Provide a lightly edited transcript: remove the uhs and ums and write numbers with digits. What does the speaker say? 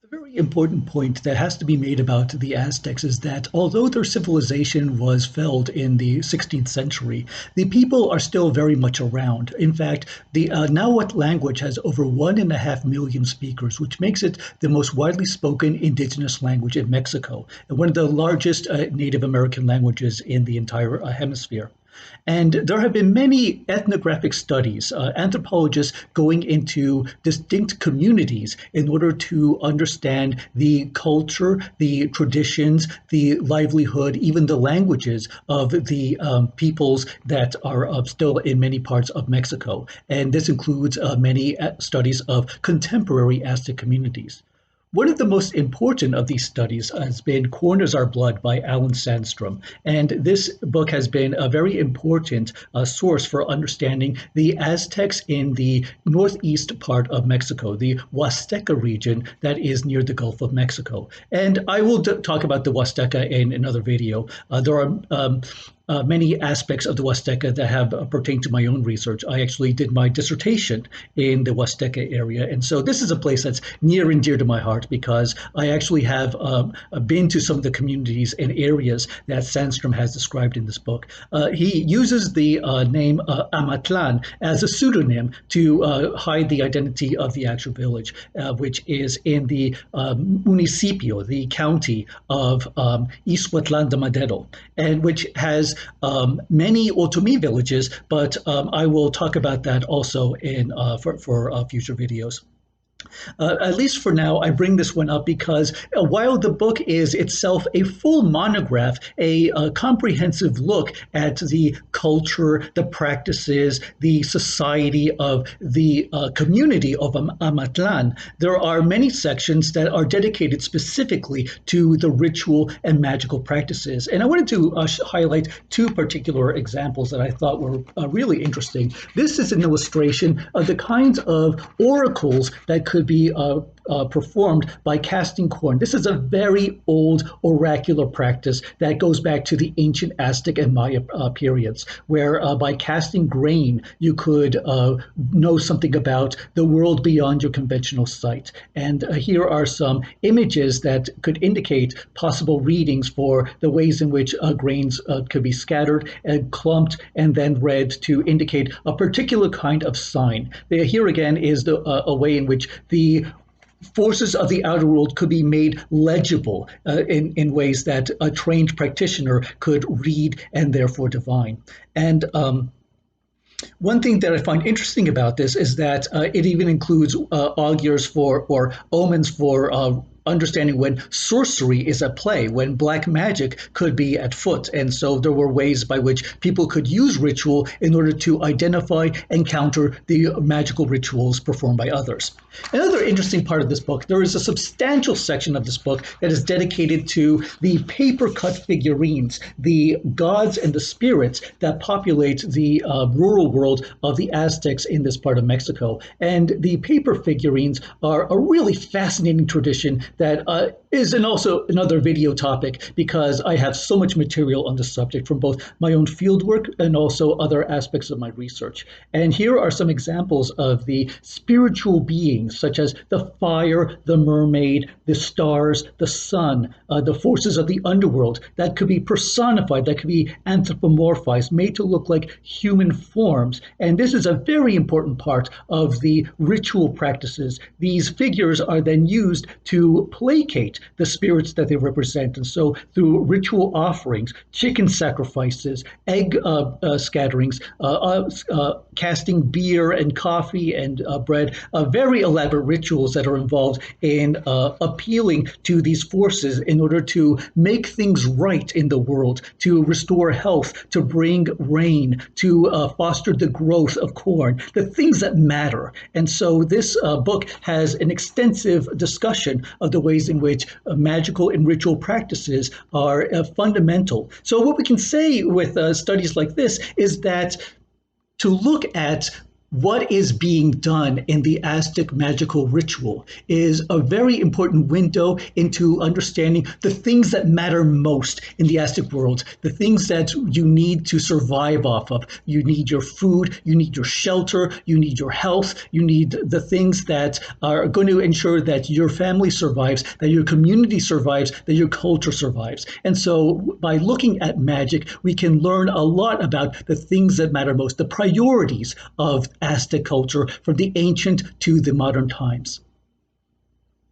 A very important point that has to be made about the Aztecs is that although their civilization was felled in the 16th century, the people are still very much around. In fact, the Nahuatl language has over 1.5 million speakers, which makes it the most widely spoken indigenous language in Mexico and one of the largest Native American languages in the entire hemisphere. And there have been many ethnographic studies, anthropologists going into distinct communities in order to understand the culture, the traditions, the livelihood, even the languages of the peoples that are still in many parts of Mexico. And this includes many studies of contemporary Aztec communities. One of the most important of these studies has been Corn is Our Blood by Alan Sandstrom. And this book has been a very important source for understanding the Aztecs in the northeast part of Mexico, the Huasteca region that is near the Gulf of Mexico. And I will talk about the Huasteca in another video. There are many aspects of the Huasteca that have pertained to my own research. I actually did my dissertation in the Huasteca area. And so this is a place that's near and dear to my heart because I actually have been to some of the communities and areas that Sandstrom has described in this book. He uses the name Amatlan as a pseudonym to hide the identity of the actual village, which is in the municipio, the county of Ixhuatlán de Madero, and which has many Otomi villages, but I will talk about that also in for future videos. At least for now, I bring this one up because while the book is itself a full monograph, a comprehensive look at the culture, the practices, the society of the community of Amatlan, there are many sections that are dedicated specifically to the ritual and magical practices. And I wanted to highlight two particular examples that I thought were really interesting. This is an illustration of the kinds of oracles that could be performed by casting corn. This is a very old oracular practice that goes back to the ancient Aztec and Maya periods, where by casting grain, you could know something about the world beyond your conventional sight. And here are some images that could indicate possible readings for the ways in which grains could be scattered and clumped and then read to indicate a particular kind of sign. Here again is a way in which the forces of the outer world could be made legible in ways that a trained practitioner could read and therefore divine. And one thing that I find interesting about this is that it even includes augurs for or omens for understanding when sorcery is at play, when black magic could be at foot. And so there were ways by which people could use ritual in order to identify and counter the magical rituals performed by others. Another interesting part of this book, there is a substantial section of this book that is dedicated to the paper cut figurines, the gods and the spirits that populate the rural world of the Aztecs in this part of Mexico. And the paper figurines are a really fascinating tradition that is also another video topic because I have so much material on the subject from both my own fieldwork and also other aspects of my research. And here are some examples of the spiritual beings such as the fire, the mermaid, the stars, the sun, the forces of the underworld that could be personified, that could be anthropomorphized, made to look like human forms. And this is a very important part of the ritual practices. These figures are then used to placate the spirits that they represent. And so through ritual offerings, chicken sacrifices, egg scatterings, casting beer and coffee and bread, very elaborate rituals that are involved in appealing to these forces in order to make things right in the world, to restore health, to bring rain, to foster the growth of corn, the things that matter. And so this book has an extensive discussion of the ways in which magical and ritual practices are fundamental. So what we can say with studies like this is that to look at what is being done in the Aztec magical ritual is a very important window into understanding the things that matter most in the Aztec world, the things that you need to survive off of. You need your food, you need your shelter, you need your health, you need the things that are going to ensure that your family survives, that your community survives, that your culture survives. And so by looking at magic, we can learn a lot about the things that matter most, the priorities of Aztec culture from the ancient to the modern times.